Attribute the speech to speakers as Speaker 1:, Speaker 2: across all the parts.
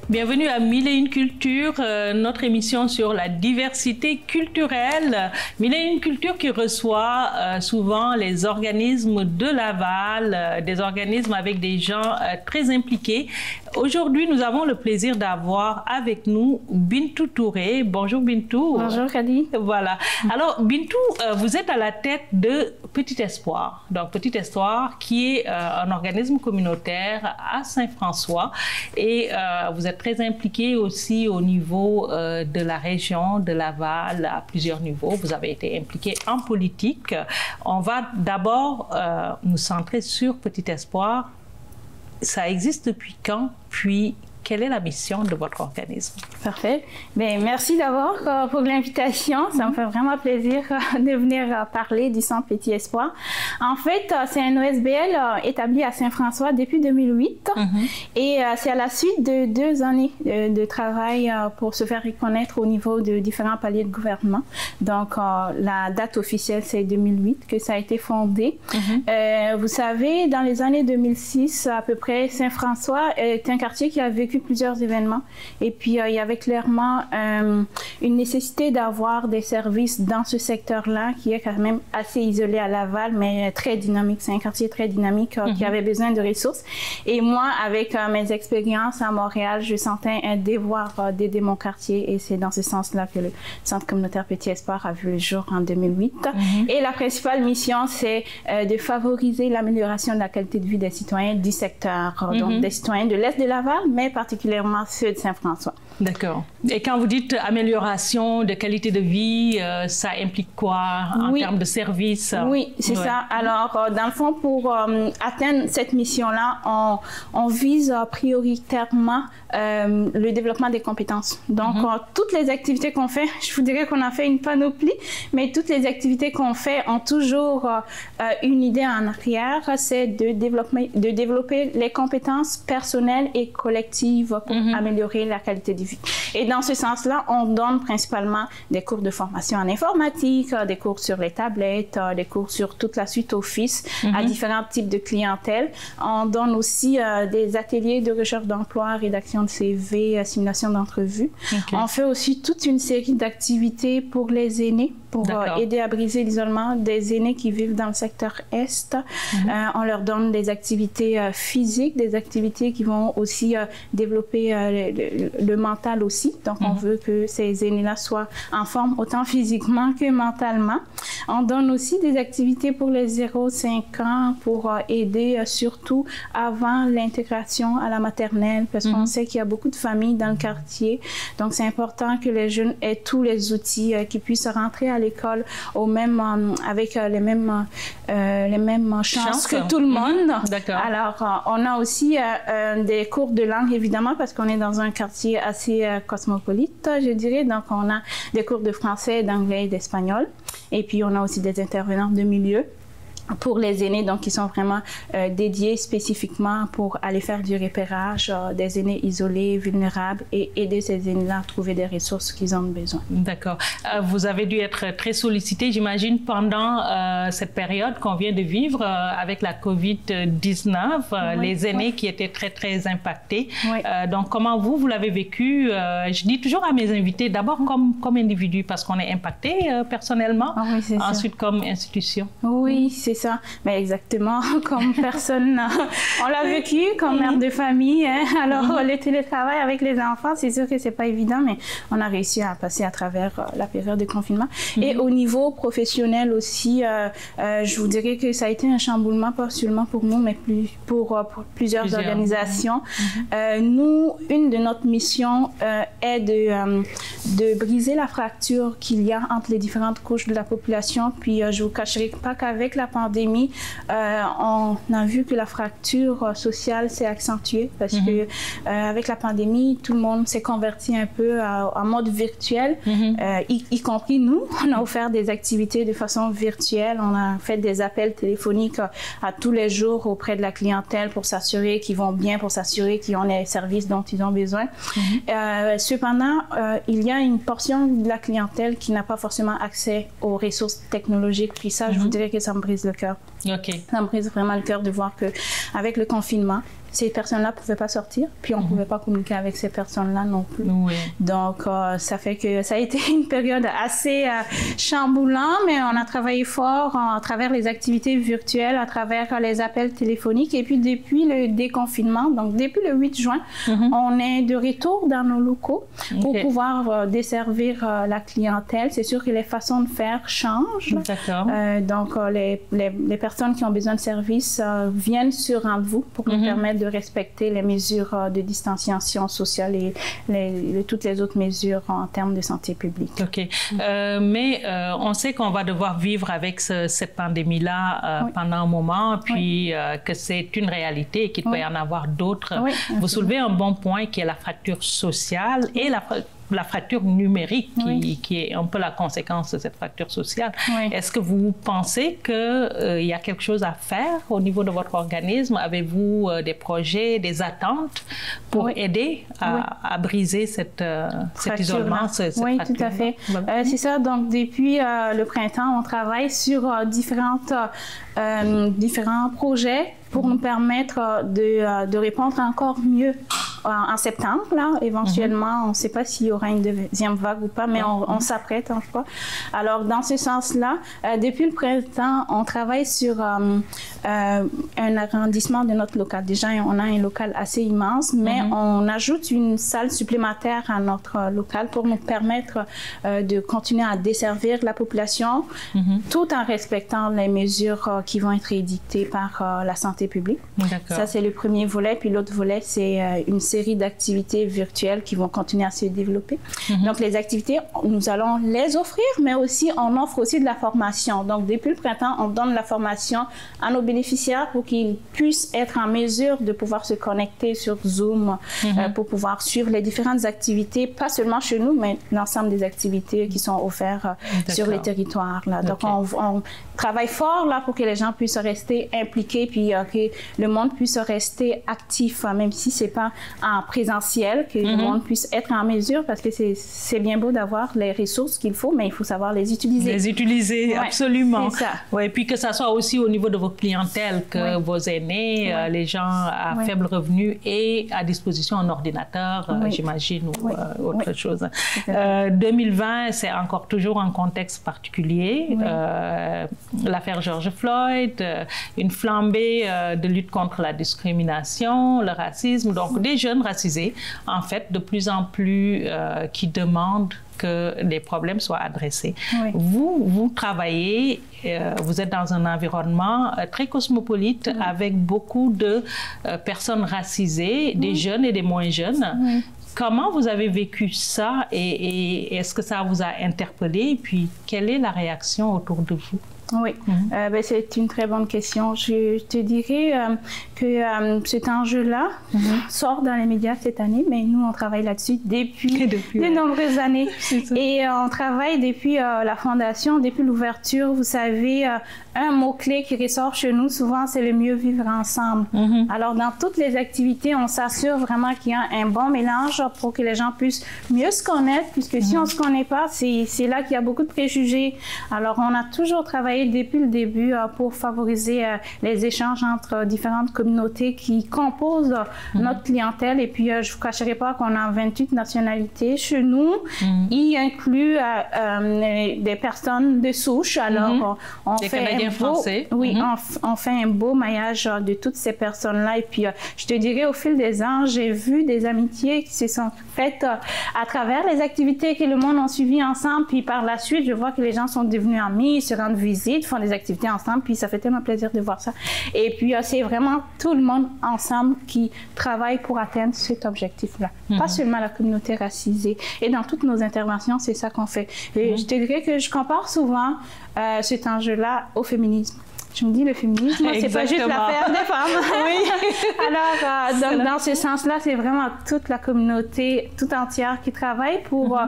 Speaker 1: Bienvenue à Mille et une Cultures, notre émission sur la diversité culturelle. Mille et une Cultures qui reçoit souvent les organismes de Laval, des organismes avec des gens très impliqués. Aujourd'hui, nous avons le plaisir d'avoir avec nous Bintou Touré. Bonjour Bintou.
Speaker 2: Bonjour Kadi.
Speaker 1: Voilà. Alors Bintou, vous êtes à la tête de Petit Espoir. Donc Petit Espoir qui est un organisme communautaire à Saint-François et vous êtes très impliqué aussi au niveau de la région de Laval à plusieurs niveaux. Vous avez été impliqué en politique. On va d'abord nous centrer sur Petit Espoir. Ça existe depuis quand? Puis quelle est la mission de votre organisme?
Speaker 2: Parfait. Bien, merci d'abord pour l'invitation. Ça me fait vraiment plaisir de venir parler du Centre Petit Espoir. En fait, c'est un OSBL établi à Saint-François depuis 2008 et c'est à la suite de 2 années de travail pour se faire reconnaître au niveau de différents paliers de gouvernement. Donc, la date officielle, c'est 2008 que ça a été fondé. Vous savez, dans les années 2006, à peu près, Saint-François est un quartier qui a vécu plusieurs événements et puis il y avait clairement une nécessité d'avoir des services dans ce secteur-là qui est quand même assez isolé à Laval mais très dynamique. C'est un quartier très dynamique qui avait besoin de ressources et moi avec mes expériences à Montréal, je sentais un devoir d'aider mon quartier et c'est dans ce sens-là que le Centre communautaire Petit Espoir a vu le jour en 2008. Et la principale mission, c'est de favoriser l'amélioration de la qualité de vie des citoyens du secteur, donc des citoyens de l'Est de Laval, mais particulièrement ceux de Saint-François.
Speaker 1: D'accord. Et quand vous dites amélioration de qualité de vie, ça implique quoi en termes de services?
Speaker 2: Oui, c'est ça. Alors, dans le fond, pour atteindre cette mission-là, on vise prioritairement le développement des compétences. Donc, toutes les activités qu'on fait, je vous dirais qu'on en fait une panoplie, mais toutes les activités qu'on fait ont toujours une idée en arrière, c'est de développer les compétences personnelles et collectives pour améliorer la qualité de vie. Et dans ce sens-là, on donne principalement des cours de formation en informatique, des cours sur les tablettes, des cours sur toute la suite Office à différents types de clientèle. On donne aussi des ateliers de recherche d'emploi, rédaction de CV, simulation d'entrevue. On fait aussi toute une série d'activités pour les aînés, pour aider à briser l'isolement des aînés qui vivent dans le secteur Est. On leur donne des activités physiques, des activités qui vont aussi développer le mental aussi. Donc, on veut que ces aînés-là soient en forme autant physiquement que mentalement. On donne aussi des activités pour les 0-5 ans pour aider surtout avant l'intégration à la maternelle parce qu'on sait qu'il y a beaucoup de familles dans le quartier. Donc, c'est important que les jeunes aient tous les outils qui puissent rentrer à l'école avec les mêmes chances que tout le monde. Alors, on a aussi des cours de langue, évidemment, parce qu'on est dans un quartier assez cosmopolite, je dirais. Donc, on a des cours de français, d'anglais et d'espagnol. Et puis, on a aussi des intervenants de milieu pour les aînés, donc qui sont vraiment dédiés spécifiquement pour aller faire du repérage des aînés isolés, vulnérables et aider ces aînés-là à trouver des ressources qu'ils ont besoin. D'accord.
Speaker 1: Vous avez dû être très sollicité, j'imagine, pendant cette période qu'on vient de vivre avec la COVID-19, les aînés qui étaient très, très impactés. Donc, comment vous l'avez vécu? Je dis toujours à mes invités, d'abord comme individu, parce qu'on est impacté personnellement, ensuite comme institution.
Speaker 2: Oui, c'est ça. Mais exactement, comme personne, on l'a vécu comme mère de famille. Alors, le télétravail avec les enfants, c'est sûr que c'est pas évident, mais on a réussi à passer à travers la période de confinement. Et au niveau professionnel aussi, je vous dirais que ça a été un chamboulement, pas seulement pour nous, mais pour plusieurs organisations. Nous, une de notre missions est de briser la fracture qu'il y a entre les différentes couches de la population. Puis, je vous cacherai pas qu'avec la pandémie, on a vu que la fracture sociale s'est accentuée parce que avec la pandémie, tout le monde s'est converti un peu en mode virtuel, y compris nous. On a offert des activités de façon virtuelle, on a fait des appels téléphoniques à tous les jours auprès de la clientèle pour s'assurer qu'ils vont bien, pour s'assurer qu'ils ont les services dont ils ont besoin. Cependant, il y a une portion de la clientèle qui n'a pas forcément accès aux ressources technologiques, puis ça, je vous dirais que ça me brise le cœur. Ça me brise vraiment le cœur de voir qu'avec le confinement, ces personnes-là ne pouvaient pas sortir, puis on ne pouvait pas communiquer avec ces personnes-là non plus.
Speaker 1: Oui.
Speaker 2: Donc, ça fait que ça a été une période assez chamboulante, mais on a travaillé fort à travers les activités virtuelles, à travers les appels téléphoniques. Et puis, depuis le déconfinement, donc depuis le 8 juin, on est de retour dans nos locaux pour pouvoir desservir la clientèle. C'est sûr que les façons de faire changent.
Speaker 1: D'accord.
Speaker 2: Donc, les personnes qui ont besoin de services viennent sur rendez-vous pour nous permettre de respecter les mesures de distanciation sociale et toutes les autres mesures en termes de santé publique.
Speaker 1: OK. Mais on sait qu'on va devoir vivre avec cette pandémie-là pendant un moment, puis que c'est une réalité et qu'il peut y en avoir d'autres. Vous soulevez un bon point qui est la fracture sociale et la fracture numérique qui est un peu la conséquence de cette fracture sociale. Est-ce que vous pensez qu'il y a quelque chose à faire au niveau de votre organisme? Avez-vous des projets, des attentes pour aider à briser cet isolement?
Speaker 2: Oui, tout à fait. C'est ça. Donc, depuis le printemps, on travaille sur différents projets pour nous permettre de répondre encore mieux en septembre. Là, éventuellement, on ne sait pas s'il y aura une deuxième vague ou pas, mais on s'apprête en tout cas. Alors, dans ce sens-là, depuis le printemps, on travaille sur un agrandissement de notre local. Déjà, on a un local assez immense, mais on ajoute une salle supplémentaire à notre local pour nous permettre de continuer à desservir la population tout en respectant les mesures qui vont être édictées par la santé publique. Ça, c'est le premier volet. Puis l'autre volet, c'est une série d'activités virtuelles qui vont continuer à se développer. Donc, les activités, nous allons les offrir, mais aussi, on offre aussi de la formation. Donc, depuis le printemps, on donne la formation à nos bénéficiaires pour qu'ils puissent être en mesure de pouvoir se connecter sur Zoom pour pouvoir suivre les différentes activités, pas seulement chez nous, mais l'ensemble des activités qui sont offertes sur les territoires. Là. Donc, on travaille fort là pour que les gens puissent rester impliqués, puis que le monde puisse rester actif, même si c'est pas en présentiel, que le monde puisse être en mesure, parce que c'est bien beau d'avoir les ressources qu'il faut, mais il faut savoir les utiliser.
Speaker 1: Les utiliser, absolument.
Speaker 2: C'est ça.
Speaker 1: Ouais, puis que ça soit aussi au niveau de votre clientèle, que vos aînés, les gens à faible revenu aient à disposition un ordinateur, j'imagine, ou autre chose. 2020, c'est encore toujours un contexte particulier. L'affaire George Floyd, une flambée de lutte contre la discrimination, le racisme, donc des jeunes racisés, en fait, de plus en plus qui demandent que les problèmes soient adressés. Vous travaillez, vous êtes dans un environnement très cosmopolite avec beaucoup de personnes racisées, des jeunes et des moins jeunes. Comment vous avez vécu ça et est-ce que ça vous a interpellé? Et puis, quelle est la réaction autour de vous?
Speaker 2: Oui, c'est une très bonne question. Je te dirais que cet enjeu-là sort dans les médias cette année, mais nous, on travaille là-dessus depuis de nombreuses années. Et on travaille depuis la fondation, depuis l'ouverture. Vous savez, un mot-clé qui ressort chez nous, souvent, c'est le mieux vivre ensemble. Alors, dans toutes les activités, on s'assure vraiment qu'il y a un bon mélange pour que les gens puissent mieux se connaître, puisque si on ne se connaît pas, c'est là qu'il y a beaucoup de préjugés. Alors, on a toujours travaillé depuis le début pour favoriser les échanges entre différentes communautés qui composent notre clientèle. Et puis, je ne vous cacherai pas qu'on a 28 nationalités chez nous. Y inclut des personnes de souche. Alors, on fait on fait un beau maillage de toutes ces personnes-là. Et puis, je te dirais, au fil des ans, j'ai vu des amitiés qui se sont faites à travers les activités que le monde a suivies ensemble. Puis, par la suite, je vois que les gens sont devenus amis, se rendent visite, font des activités ensemble, puis ça fait tellement plaisir de voir ça. Et puis, c'est vraiment tout le monde ensemble qui travaille pour atteindre cet objectif-là. Pas seulement la communauté racisée. Et dans toutes nos interventions, c'est ça qu'on fait. Et je te dirais que je compare souvent cet enjeu-là au féminisme. Je me dis, le féminisme, c'est pas juste l'affaire des femmes. Alors, dans ce sens-là, c'est vraiment toute la communauté tout entière qui travaille pour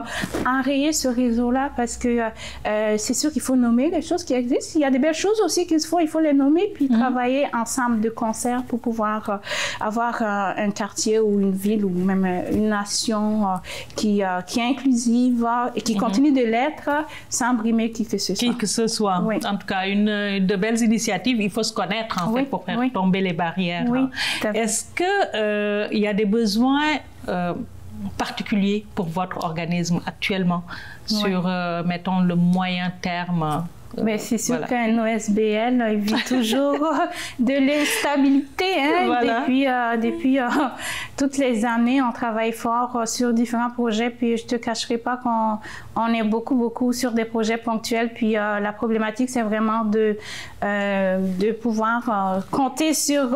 Speaker 2: enrayer ce réseau-là, parce que c'est sûr qu'il faut nommer les choses qui existent. Il y a des belles choses aussi qu'il faut les nommer, puis travailler ensemble de concert pour pouvoir avoir un quartier ou une ville ou même une nation qui est inclusive et qui continue de l'être sans brimer qui que ce soit.
Speaker 1: Qui que ce soit. En tout cas, de belles initiatives, il faut se connaître en fait pour faire tomber les barrières.
Speaker 2: Oui,
Speaker 1: est-ce qu'il y a des besoins particuliers pour votre organisme actuellement sur, mettons, le moyen terme?
Speaker 2: Mais c'est sûr qu'un OSBL, il vit toujours de l'instabilité. Hein? Depuis toutes les années, on travaille fort sur différents projets. Puis je ne te cacherai pas qu'on est beaucoup sur des projets ponctuels. Puis la problématique, c'est vraiment de pouvoir compter sur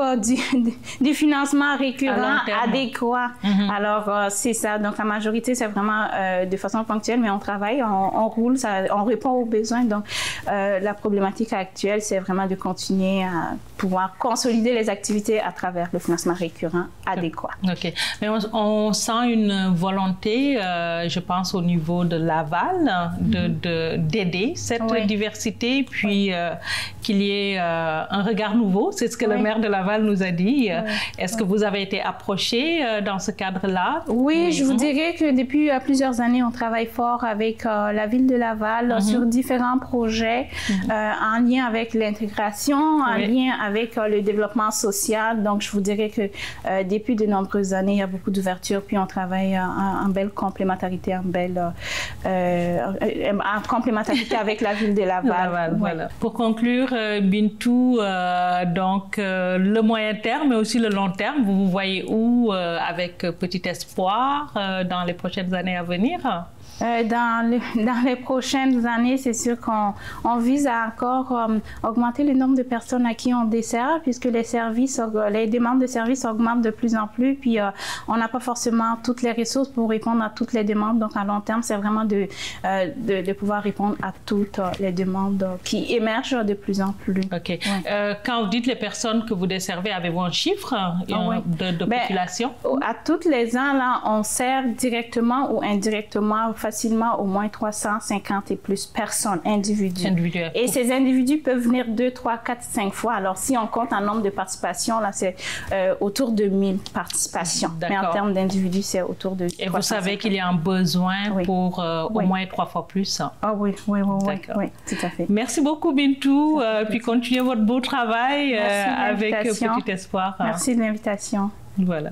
Speaker 2: du financement récurrent adéquat. Alors, c'est ça. Donc, la majorité, c'est vraiment de façon ponctuelle, mais on travaille, on roule, on répond aux besoins. Donc, la problématique actuelle, c'est vraiment de continuer à pouvoir consolider les activités à travers le financement récurrent adéquat.
Speaker 1: OK. Mais on sent une volonté, je pense, au niveau de Laval, d'aider cette diversité, puis qu'il y ait un regard nouveau. C'est ce que le maire de Laval nous a dit. Est-ce que vous avez été approché dans ce cadre-là?
Speaker 2: Oui, je vous dirais que depuis plusieurs années, on travaille fort avec la ville de Laval sur différents projets en lien avec l'intégration, en lien avec le développement social. Donc, je vous dirais que depuis de nombreuses années, il y a beaucoup d'ouverture, puis on travaille en belle complémentarité, en complémentarité avec la ville de Laval.
Speaker 1: Voilà. Pour conclure, Bintou, donc le moyen terme, mais aussi le long terme, vous vous voyez où avec Petit Espoir dans les prochaines années à venir?
Speaker 2: Dans les prochaines années, c'est sûr qu'on vise à encore augmenter le nombre de personnes à qui on dessert, puisque les demandes de services augmentent de plus en plus, puis on n'a pas forcément toutes les ressources pour répondre à toutes les demandes. Donc, à long terme, c'est vraiment de pouvoir répondre à toutes les demandes qui émergent de plus en plus.
Speaker 1: OK. Quand vous dites les personnes que vous desservez, avez-vous un chiffre de population?
Speaker 2: À tous les ans, là, on sert directement ou indirectement facilement au moins 350 et plus personnes individuelles. Et ces individus peuvent venir 2, 3, 4, 5 fois. Alors, si on compte en nombre de participations, là, c'est autour de 1000 participations. Mais en termes d'individus, c'est autour de 350.
Speaker 1: Et vous savez qu'il y a un besoin pour au moins 3 fois plus.
Speaker 2: Ah oui, tout à fait.
Speaker 1: Merci beaucoup, Bintou. Puis continuez votre beau travail avec Petit Espoir.
Speaker 2: Merci de l'invitation.
Speaker 1: Voilà.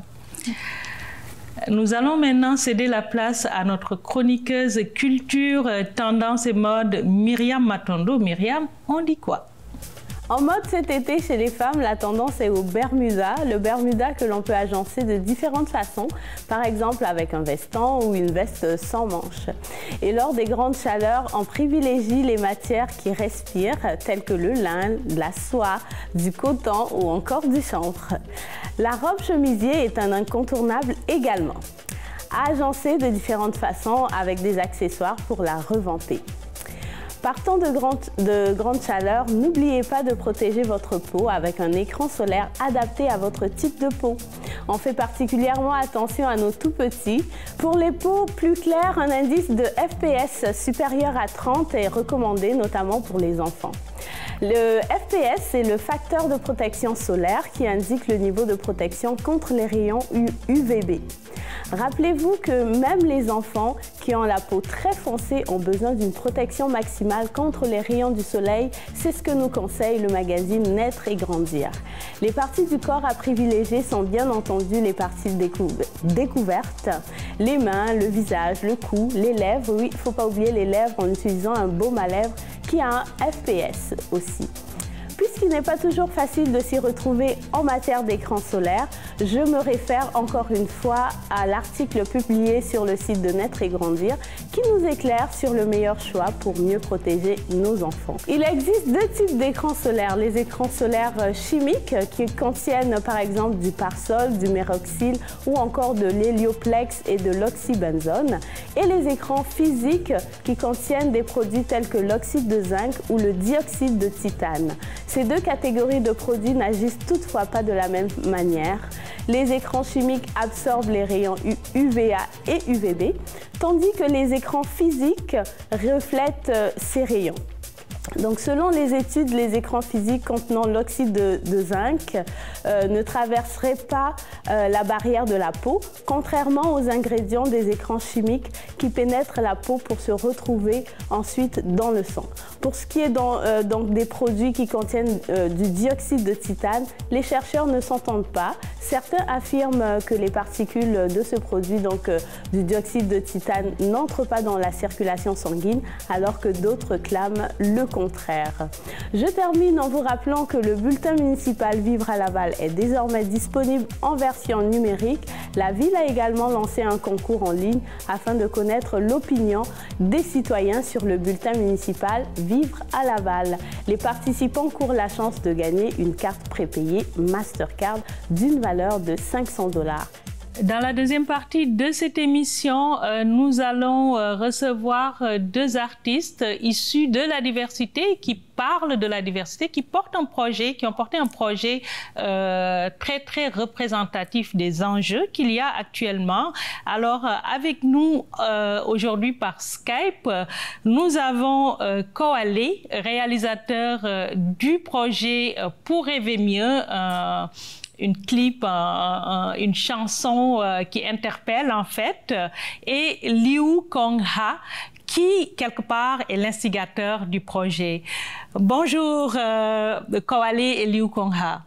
Speaker 1: Nous allons maintenant céder la place à notre chroniqueuse culture, tendance et mode, Myriam Matondo. Myriam, on dit quoi?
Speaker 3: En mode cet été, chez les femmes, la tendance est au Bermuda. Le Bermuda que l'on peut agencer de différentes façons, par exemple avec un veston ou une veste sans manches. Et lors des grandes chaleurs, on privilégie les matières qui respirent, telles que le lin, la soie, du coton ou encore du chanvre. La robe chemisier est un incontournable également, à agencer de différentes façons avec des accessoires pour la revamper. Partant de grande chaleur, n'oubliez pas de protéger votre peau avec un écran solaire adapté à votre type de peau. On fait particulièrement attention à nos tout-petits. Pour les peaux plus claires, un indice de FPS supérieur à 30 est recommandé, notamment pour les enfants. Le FPS, c'est le facteur de protection solaire qui indique le niveau de protection contre les rayons UVB. Rappelez-vous que même les enfants qui ont la peau très foncée ont besoin d'une protection maximale contre les rayons du soleil. C'est ce que nous conseille le magazine Naître et Grandir. Les parties du corps à privilégier sont bien entendu les parties découvertes, les mains, le visage, le cou, les lèvres. Oui, il ne faut pas oublier les lèvres en utilisant un baume à lèvres qui a un FPS aussi. Puisqu'il n'est pas toujours facile de s'y retrouver en matière d'écran solaire, je me réfère encore une fois à l'article publié sur le site de Naître et Grandir qui nous éclaire sur le meilleur choix pour mieux protéger nos enfants. Il existe deux types d'écrans solaires. Les écrans solaires chimiques qui contiennent par exemple du parsol, du méroxyle ou encore de l'hélioplex et de l'oxybenzone. Et les écrans physiques qui contiennent des produits tels que l'oxyde de zinc ou le dioxyde de titane. Ces deux catégories de produits n'agissent toutefois pas de la même manière. Les écrans chimiques absorbent les rayons UVA et UVB, tandis que les écrans physiques reflètent ces rayons. Donc, selon les études, les écrans physiques contenant l'oxyde de zinc ne traverseraient pas la barrière de la peau, contrairement aux ingrédients des écrans chimiques qui pénètrent la peau pour se retrouver ensuite dans le sang. Pour ce qui est donc des produits qui contiennent du dioxyde de titane, les chercheurs ne s'entendent pas. Certains affirment que les particules de ce produit, donc du dioxyde de titane, n'entrent pas dans la circulation sanguine, alors que d'autres clament le contraire. Je termine en vous rappelant que le bulletin municipal Vivre à Laval est désormais disponible en version numérique. La ville a également lancé un concours en ligne afin de connaître l'opinion des citoyens sur le bulletin municipal Vivre à Laval. Les participants courent la chance de gagner une carte prépayée Mastercard d'une valeur de 500 $.
Speaker 1: Dans la deuxième partie de cette émission, nous allons recevoir deux artistes issus de la diversité qui parlent de la diversité, qui ont porté un projet très représentatif des enjeux qu'il y a actuellement. Alors, avec nous aujourd'hui par Skype, nous avons Kowale, réalisateur du projet Pour rêver mieux, une clip, une chanson qui interpelle en fait, et Liu Kong-ha, qui quelque part est l'instigateur du projet. Bonjour Kowale et Liu Kong-ha.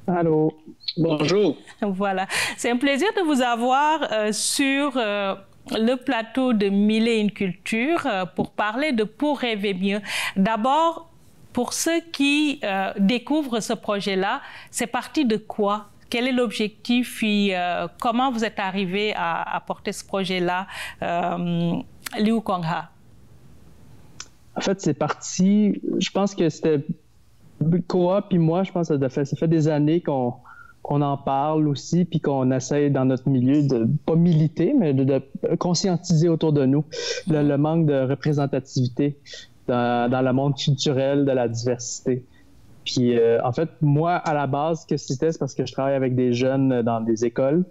Speaker 4: Allô. Bonjour.
Speaker 1: Voilà, c'est un plaisir de vous avoir sur le plateau de Mille et une cultures pour parler de Pour rêver mieux. D'abord, pour ceux qui découvrent ce projet-là, c'est parti de quoi? Quel est l'objectif et comment vous êtes arrivé à porter ce projet-là, Liu Kong-ha?
Speaker 4: En fait, c'est parti, je pense que c'était Koa puis moi, je pense que ça fait des années qu'on en parle aussi, puis qu'on essaie dans notre milieu de pas militer, mais de conscientiser autour de nous le manque de représentativité dans le monde culturel de la diversité. Puis, en fait, moi, à la base, c'est parce que je travaille avec des jeunes dans des écoles.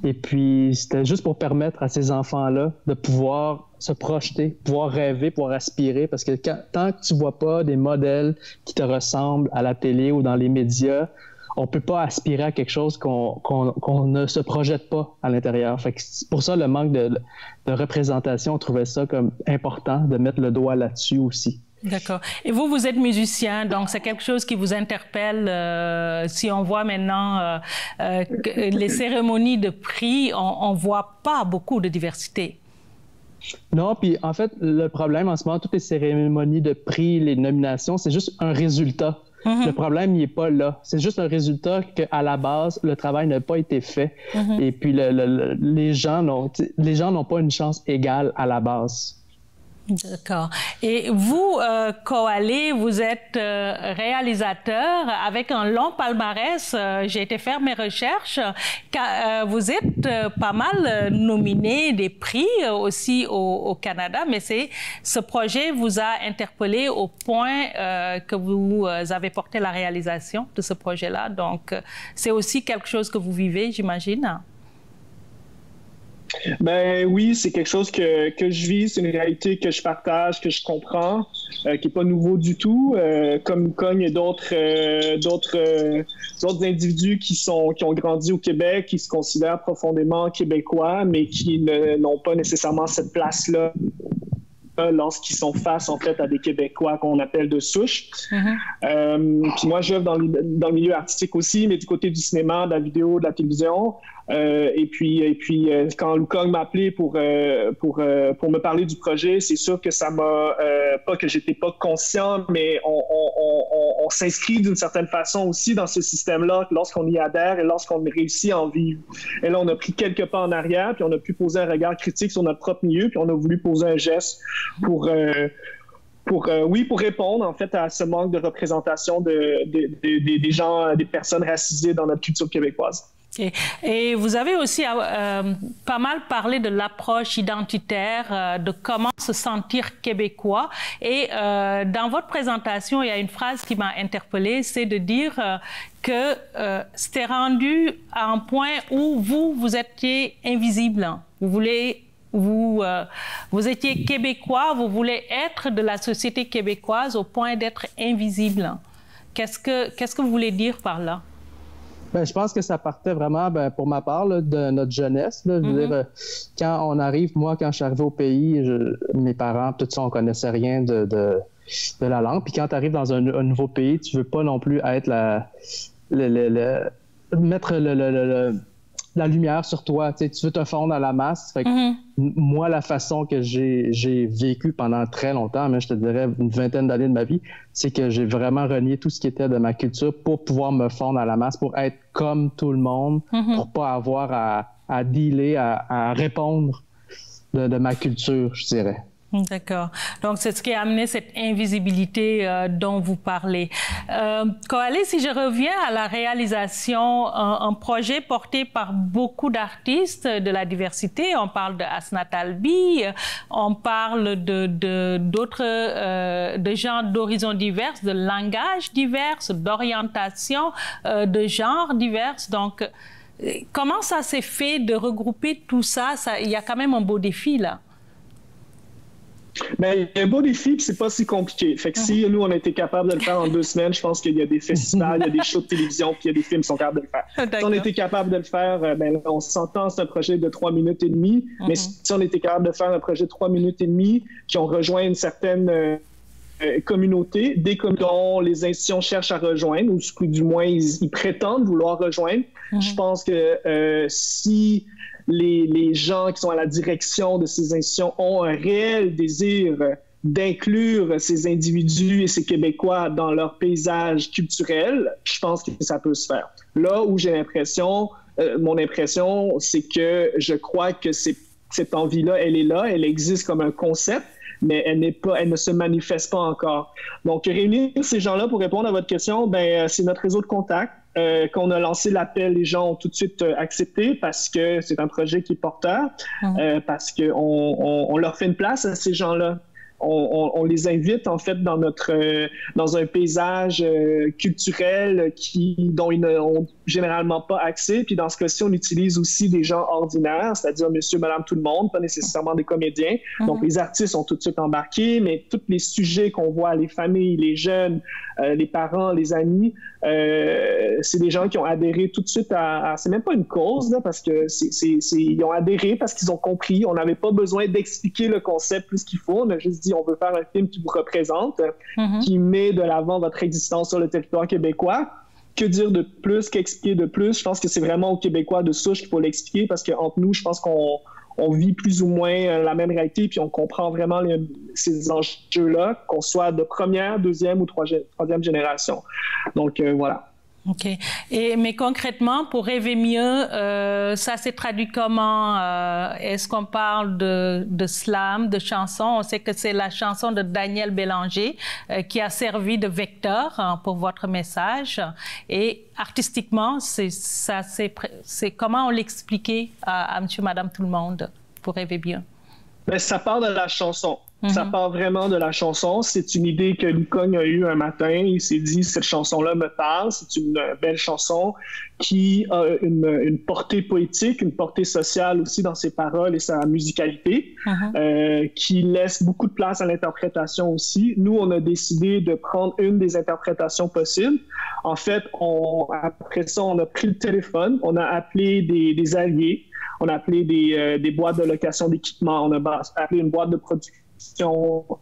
Speaker 4: Et puis, c'était juste pour permettre à ces enfants-là de pouvoir se projeter, pouvoir rêver, pouvoir aspirer. Parce que tant que tu vois pas des modèles qui te ressemblent à la télé ou dans les médias, on peut pas aspirer à quelque chose qu'on ne se projette pas à l'intérieur. Fait que c'est pour ça, le manque de représentation, on trouvait ça comme important de mettre le doigt là-dessus aussi.
Speaker 1: D'accord. Et vous, vous êtes musicien, donc c'est quelque chose qui vous interpelle. Si on voit maintenant les cérémonies de prix, on voit pas beaucoup de diversité.
Speaker 4: Non, puis en fait, le problème en ce moment, toutes les cérémonies de prix, les nominations, c'est juste un résultat. Le problème, il n'est pas là. C'est juste un résultat qu'à la base, le travail n'a pas été fait. Et puis, les gens n'ont pas une chance égale à la base.
Speaker 1: D'accord. Et vous, Kowale, vous êtes réalisateur avec un long palmarès. J'ai été faire mes recherches. Vous êtes pas mal nominé des prix aussi au Canada, mais ce projet vous a interpellé au point que vous avez porté la réalisation de ce projet-là. Donc, c'est aussi quelque chose que vous vivez, j'imagine.
Speaker 5: Ben oui, c'est quelque chose que je vis, c'est une réalité que je partage, que je comprends, qui n'est pas nouveau du tout. Comme Kong et d'autres individus qui ont grandi au Québec, qui se considèrent profondément québécois, mais qui n'ont pas nécessairement cette place-là lorsqu'ils sont face en fait à des Québécois qu'on appelle de souche. Puis moi, j'œuvre dans le milieu artistique aussi, mais du côté du cinéma, de la vidéo, de la télévision. Et puis quand Liu Kong m'a appelé pour me parler du projet, c'est sûr que ça m'a pas que j'étais pas conscient, mais on s'inscrit d'une certaine façon aussi dans ce système-là lorsqu'on y adhère et lorsqu'on réussit à en vivre. Et là, on a pris quelques pas en arrière, puis on a pu poser un regard critique sur notre propre milieu, puis on a voulu poser un geste pour répondre en fait à ce manque de représentation des gens, des personnes racisées dans notre culture québécoise.
Speaker 1: Et vous avez aussi pas mal parlé de l'approche identitaire, de comment se sentir québécois. Et dans votre présentation, il y a une phrase qui m'a interpellée, c'est de dire que c'était rendu à un point où vous étiez invisible. Vous vous étiez québécois, vous voulez être de la société québécoise au point d'être invisible. Qu'est-ce que vous voulez dire par là?
Speaker 4: Ben, je pense que ça partait vraiment, pour ma part, là, de notre jeunesse. Là. Je veux dire, quand on arrive, moi, quand je suis arrivé au pays, mes parents, tout ça, on connaissait rien de la langue. Puis quand tu arrives dans un nouveau pays, tu veux pas non plus être mettre la lumière sur toi. Tu veux te fondre à la masse. Fait que moi, la façon que j'ai vécu pendant très longtemps, mais je te dirais une vingtaine d'années de ma vie, c'est que j'ai vraiment renié tout ce qui était de ma culture pour pouvoir me fondre à la masse, pour être comme tout le monde, pour pas avoir à dealer, à répondre de ma culture, je dirais.
Speaker 1: D'accord. Donc, c'est ce qui a amené cette invisibilité dont vous parlez. Coaly, si je reviens à la réalisation, un projet porté par beaucoup d'artistes de la diversité, on parle de Asnat Albi, on parle d'autres de gens d'horizons divers, de langages divers, d'orientations, de genres divers. Donc, comment ça s'est fait de regrouper tout ça? Il y a quand même un beau défi, là.
Speaker 5: Mais il y a un beau défi, puis c'est pas si compliqué. Fait que si nous, on a été capable de le faire en 2 semaines, je pense qu'il y a des festivals, il y a des shows de télévision, puis il y a des films qui sont capables de le faire. Si on était capable de le faire, on s'entend, c'est un projet de 3 minutes et demie, mais si on était capable de faire un projet de 3 minutes et demie, qui ont rejoint une certaine communauté, des communautés dont les institutions cherchent à rejoindre, ou du moins ils prétendent vouloir rejoindre, je pense que si les gens qui sont à la direction de ces institutions ont un réel désir d'inclure ces individus et ces Québécois dans leur paysage culturel, je pense que ça peut se faire. Là où j'ai l'impression, mon impression, c'est que je crois que cette envie-là, elle est là, elle existe comme un concept, mais elle ne se manifeste pas encore. Donc, réunir ces gens-là pour répondre à votre question, c'est notre réseau de contacts. Qu'on a lancé l'appel, les gens ont tout de suite accepté parce que c'est un projet qui est porteur, parce qu'on leur fait une place à ces gens-là. On les invite en fait dans un paysage culturel dont ils n'ont généralement pas accès. Puis dans ce cas-ci, on utilise aussi des gens ordinaires, c'est-à-dire monsieur, madame, tout le monde, pas nécessairement des comédiens. Donc les artistes sont tout de suite embarqués, mais tous les sujets qu'on voit, les familles, les jeunes, les parents, les amis, c'est des gens qui ont adhéré tout de suite c'est même pas une cause, là, parce que ils ont adhéré parce qu'ils ont compris. On n'avait pas besoin d'expliquer le concept plus qu'il faut. On a juste dit, on veut faire un film qui vous représente, qui met de l'avant votre existence sur le territoire québécois. Que dire de plus, qu'expliquer de plus? Je pense que c'est vraiment aux Québécois de souche qu'il faut l'expliquer parce qu'entre nous, je pense qu'on vit plus ou moins la même réalité puis on comprend vraiment ces enjeux-là, qu'on soit de première, deuxième ou troisième génération. Donc, voilà.
Speaker 1: OK. Mais concrètement, pour rêver mieux, ça s'est traduit comment? Est-ce qu'on parle de slam, de chansons? On sait que c'est la chanson de Daniel Bélanger qui a servi de vecteur pour votre message. Et artistiquement, c'est comment on l'expliquait à monsieur, madame, tout le monde pour rêver mieux?
Speaker 5: Ben, ça part de la chanson. Ça part vraiment de la chanson. C'est une idée que Lucogne a eue un matin. Il s'est dit, cette chanson-là me parle. C'est une belle chanson qui a une portée poétique, une portée sociale aussi dans ses paroles et sa musicalité, qui laisse beaucoup de place à l'interprétation aussi. Nous, on a décidé de prendre une des interprétations possibles. En fait, après ça, on a pris le téléphone, on a appelé des alliés, on a appelé des boîtes de location d'équipement, on a appelé une boîte de production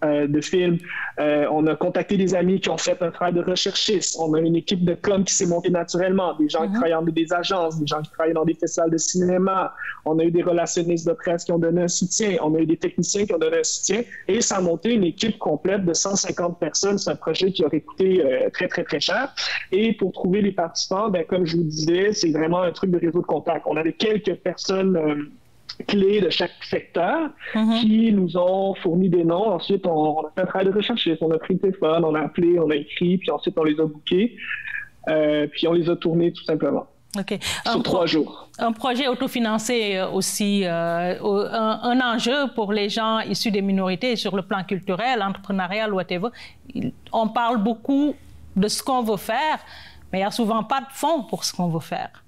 Speaker 5: de films. On a contacté des amis qui ont fait un travail de recherchistes. On a une équipe de com qui s'est montée naturellement, des gens qui travaillent dans des agences, des gens qui travaillent dans des festivals de cinéma. On a eu des relationnistes de presse qui ont donné un soutien. On a eu des techniciens qui ont donné un soutien. Et ça a monté une équipe complète de 150 personnes. C'est un projet qui aurait coûté très, très, très cher. Et pour trouver les participants, comme je vous disais, c'est vraiment un truc de réseau de contact. On avait quelques personnes clés de chaque secteur qui nous ont fourni des noms. Ensuite, on a fait un travail de recherche. On a pris le téléphone, on a appelé, on a écrit, puis ensuite on les a bookés, puis on les a tournés tout simplement.
Speaker 1: Okay.
Speaker 5: Sur 3 jours.
Speaker 1: Un projet autofinancé aussi, un enjeu pour les gens issus des minorités sur le plan culturel, entrepreneurial, whatever. On parle beaucoup de ce qu'on veut faire, mais il n'y a souvent pas de fonds pour ce qu'on veut faire.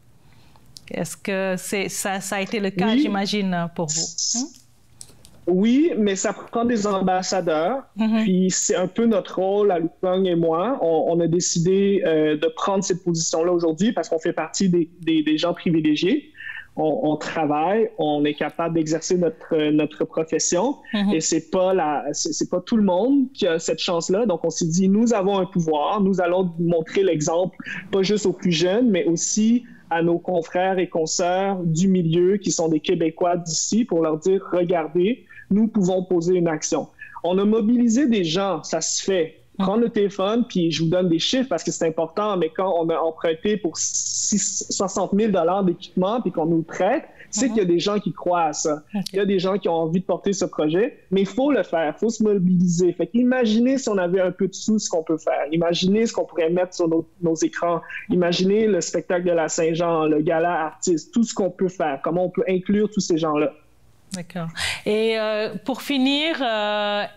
Speaker 1: Est-ce que ça a été le cas, j'imagine, pour vous?
Speaker 5: Oui, mais ça prend des ambassadeurs. Puis c'est un peu notre rôle à Lukang et moi. On a décidé de prendre cette position-là aujourd'hui parce qu'on fait partie des gens privilégiés. On travaille, on est capable d'exercer notre profession et c'est pas tout le monde qui a cette chance-là. Donc on s'est dit, nous avons un pouvoir, nous allons montrer l'exemple, pas juste aux plus jeunes, mais aussi à nos confrères et consoeurs du milieu qui sont des Québécois d'ici pour leur dire, regardez, nous pouvons poser une action. On a mobilisé des gens, ça se fait. Prends le téléphone, puis je vous donne des chiffres parce que c'est important, mais quand on a emprunté pour 60 000 $ d'équipement puis qu'on nous le prête, c'est qu'il y a des gens qui croient à ça. Il y a des gens qui ont envie de porter ce projet, mais il faut le faire, il faut se mobiliser. Fait qu'imaginez si on avait un peu de sous, ce qu'on peut faire. Imaginez ce qu'on pourrait mettre sur nos écrans. Imaginez le spectacle de la Saint-Jean, le gala artiste, tout ce qu'on peut faire, comment on peut inclure tous ces gens-là.
Speaker 1: D'accord. Et pour finir,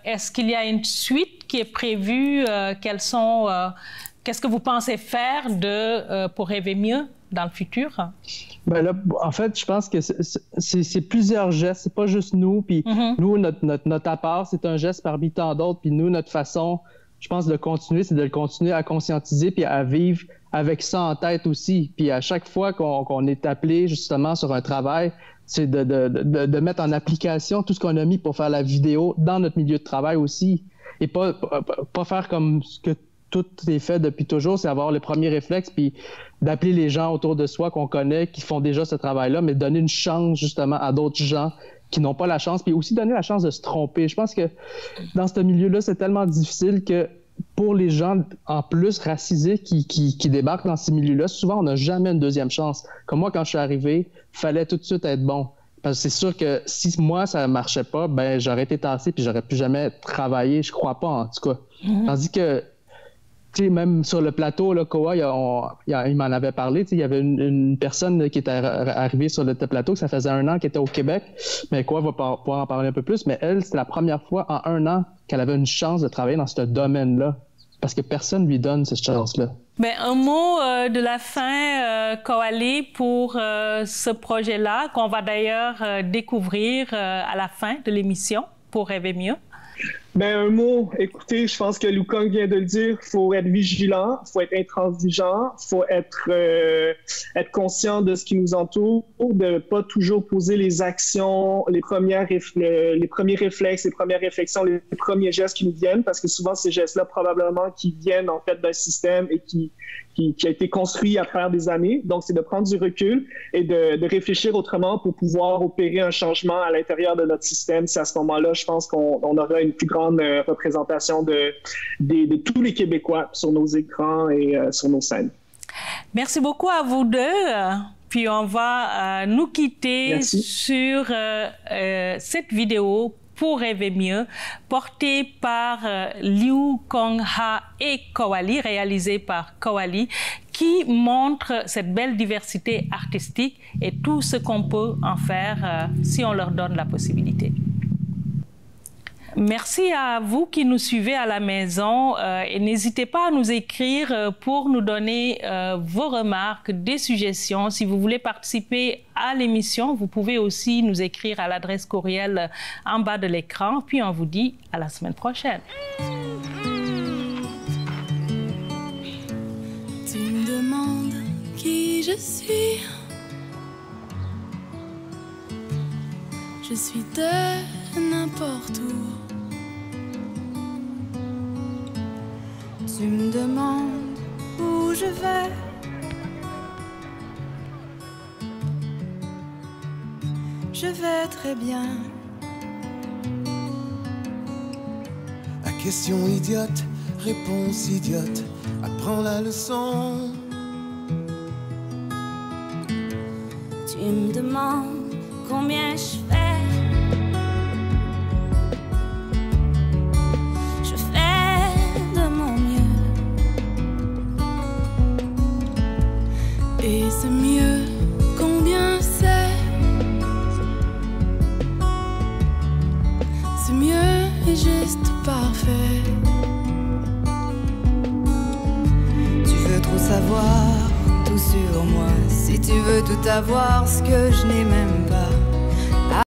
Speaker 1: est-ce qu'il y a une suite qui est prévue? Qu'est-ce que vous pensez faire pour rêver mieux dans le futur?
Speaker 4: Ben là, en fait, je pense que c'est plusieurs gestes. C'est pas juste nous. Puis nous, notre apport, c'est un geste parmi tant d'autres. Puis nous, notre façon, je pense, de continuer, c'est de le continuer à conscientiser puis à vivre avec ça en tête aussi. Puis à chaque fois qu'on est appelé justement sur un travail, c'est de mettre en application tout ce qu'on a mis pour faire la vidéo dans notre milieu de travail aussi. Et pas faire comme ce que tout est fait depuis toujours, c'est avoir le premier réflexe, puis d'appeler les gens autour de soi qu'on connaît, qui font déjà ce travail-là, mais donner une chance justement à d'autres gens qui n'ont pas la chance, puis aussi donner la chance de se tromper. Je pense que dans ce milieu-là, c'est tellement difficile que pour les gens, en plus, racisés qui débarquent dans ces milieux-là, souvent, on n'a jamais une deuxième chance. Comme moi, quand je suis arrivé, il fallait tout de suite être bon. Parce que c'est sûr que si moi, ça ne marchait pas, ben j'aurais été tassé puis j'aurais plus jamais travaillé. Je crois pas, en tout cas. Tandis que, tu sais, même sur le plateau, là, Koa, il m'en avait parlé. Il y avait une personne qui était arrivée sur le plateau, que ça faisait 1 an qu'elle était au Québec. Mais Koa va pouvoir en parler un peu plus. Mais elle, c'était la première fois en 1 an qu'elle avait une chance de travailler dans ce domaine-là. Parce que personne ne lui donne cette chance-là.
Speaker 1: Ben, un mot de la fin, Coali, pour ce projet-là, qu'on va d'ailleurs découvrir à la fin de l'émission pour rêver mieux.
Speaker 5: Ben, un mot, écoutez, je pense que Lukang vient de le dire, il faut être vigilant, il faut être intransigeant, il faut être conscient de ce qui nous entoure, de ne pas toujours poser les actions, les premiers réflexes, les premières réflexions, les premiers gestes qui nous viennent, parce que souvent ces gestes-là, probablement, qui viennent en fait d'un système et qui a été construit à travers des années. Donc, c'est de prendre du recul et de réfléchir autrement pour pouvoir opérer un changement à l'intérieur de notre système. C'est à ce moment-là, je pense qu'on aura une plus grande représentation de tous les Québécois sur nos écrans et sur nos scènes.
Speaker 1: Merci beaucoup à vous deux. Puis on va nous quitter sur cette vidéo pour rêver mieux, portée par Liu Kong Ha et Coali, réalisée par Coali, qui montre cette belle diversité artistique et tout ce qu'on peut en faire si on leur donne la possibilité. Merci à vous qui nous suivez à la maison et n'hésitez pas à nous écrire pour nous donner vos remarques, des suggestions. Si vous voulez participer à l'émission, vous pouvez aussi nous écrire à l'adresse courriel en bas de l'écran. Puis on vous dit à la semaine prochaine.
Speaker 6: Tu me demandes qui je suis. Je suis de n'importe où. Tu me demandes où je vais. Je vais très bien.
Speaker 7: À question idiote, réponse idiote, apprends la leçon.
Speaker 6: Tu me demandes combien je fais. Et c'est mieux, combien c'est? C'est mieux et juste parfait.
Speaker 8: Tu veux trop savoir tout sur moi. Si tu veux tout avoir, ce que je n'ai même pas.